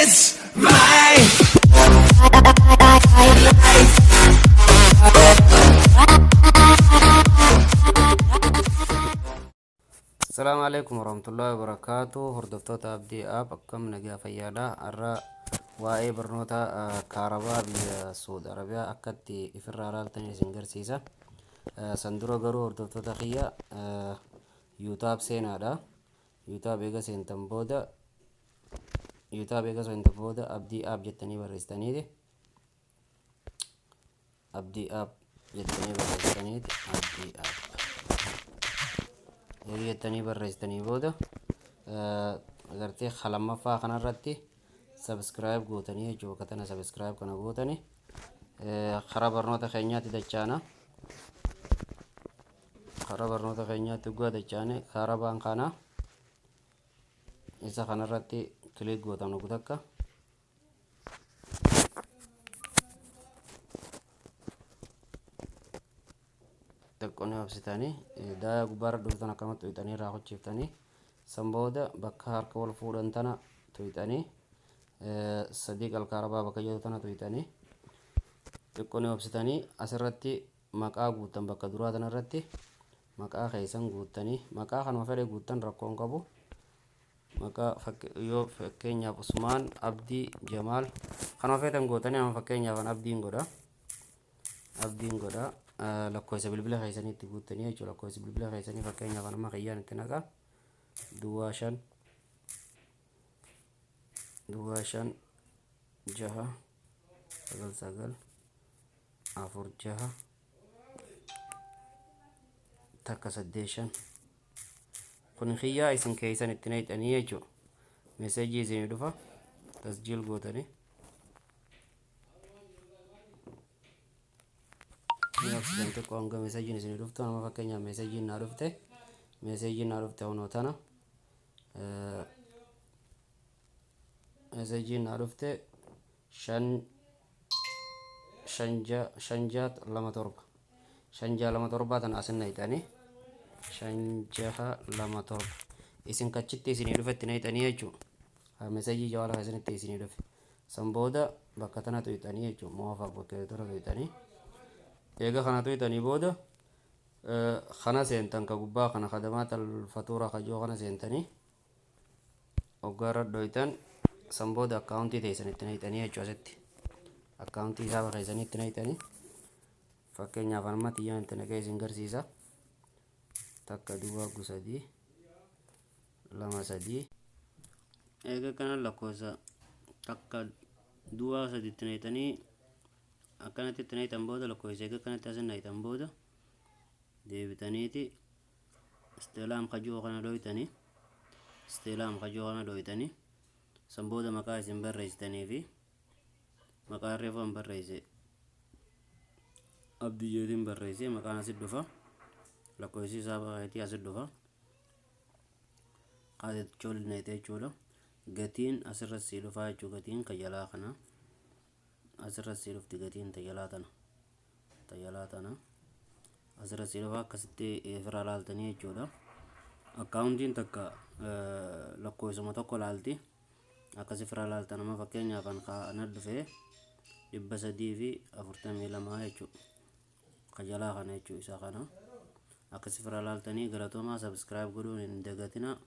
It's my السلام عليكم ورحمة الله وبركاته. هردفتوتا أبدي أب أكم نجا فيادا أرى واي برنوتا كهرباء بالسعود عربية أكدتي إفرارال تاني سنجر سيسا سندرو غرو هردفتوتا خيا يوتاب سينا دا يوتاب إيجا سينتمبودا يوتاب إيجا سينتمبودا أبدي أب جتني برستاني دي أبدي أب جتني برستاني دي أبدي أب يجتني برستاني بودا agartee halammaffaa kanarratti subscribe gootanii jechuu katana subscribe kana gootanii karaa barnoota keenyaatti dachaana karaa barnoota keenyaatti gua dachaane karaa baan kana isa kanarratti click gootan ugu takka takkone hobsitanii daa gubbaarra dhuftan akkamatti uytanii raakochiiftanii sambooda bakka harka wal fuudhan tana tuyxanii sadii qalkaarabaa bakka jedhu tana tuyxanii xiqqoon hobsitanii asirratti maqaa guutan bakka duraa tanarratti maqaa keessan guutanii maqaa kanuma fedhe guutan rakkoon qabu maqaa yoo fakkeenyaaf Usmaan Abdii Jamaal kanuma fedhan gootanii amma fakkeenyaaf Abdiin godha lakkoofsa bilbila keessaniitti guutanii jechuudha. Lakkoofsa bilbila keessanii fakkeenyaaf amma kiyyaan itti naqaa duwwaa shan jaha sagal afur jaha takka saddeeshan kun kiyyaa isin keessan itti naqxanii jechuudha. Meseejii isinii dhufa tasjiil gootanii accident ko anga meseejii isinii dhuftu amma fakkeenyaaf meseejii naa dhufte hunoo tana meseejii naa dhufte shanjaa lama torba tan asin naqxanii shanjaha lama torba isin kachitti isinii dhufetti naqxanii jechuudha. Meseejii jawaala keessanitti isinii dhufe san booda bakka tana tuyxanii jechuudha. Moofaaf bakka tana tuyxanii eega kana tuyxanii booda kana seentan ka gubbaa kana khadamaat al-fatuura kajoo kana seentanii oggaarra dhoytan san booda akkaawuntii teessan itti naqxanii jechuudha. Asitti akkaawuntii hisaaba keessanii itti naqxanii fakkeenyaaf amma tiyyaan itti naqee isin garsiisa takka duwwaa gusadii lama sadii eega kana lakkoofsa takka duwwaa sadii itti naqxanii akkanatti itti naqxan booda lakkoofsa eega kanatti asin naqxan booda deebitaniiti isteelaam kajoo kana dhoytanii san booda maqaa isin barreessitanii fi maqaa reefan barreesse abdiyyeetiin barreesse maqaan asit dhufa lakkoofsi isaa baay'ee asit dhufa qaadete choolneete jechuudha. Gatiin asirra sii dhufa jechuudha. Gatiin kajalaa kana asirra sii dhufti gatiin tajalaa tana asirra sii dhufa akkasitti fira laaltanii jechuudha. Akkaawuntiin takka lakkoofsuma tokko laalti akkasi fira laaltan amma fakkeenyaaf kana dhufee 342 jechuudha. Kajalaa kana jechuudha isa kana akkasi fira laaltanii galatoomaa subscribe godhuun hin dagatina.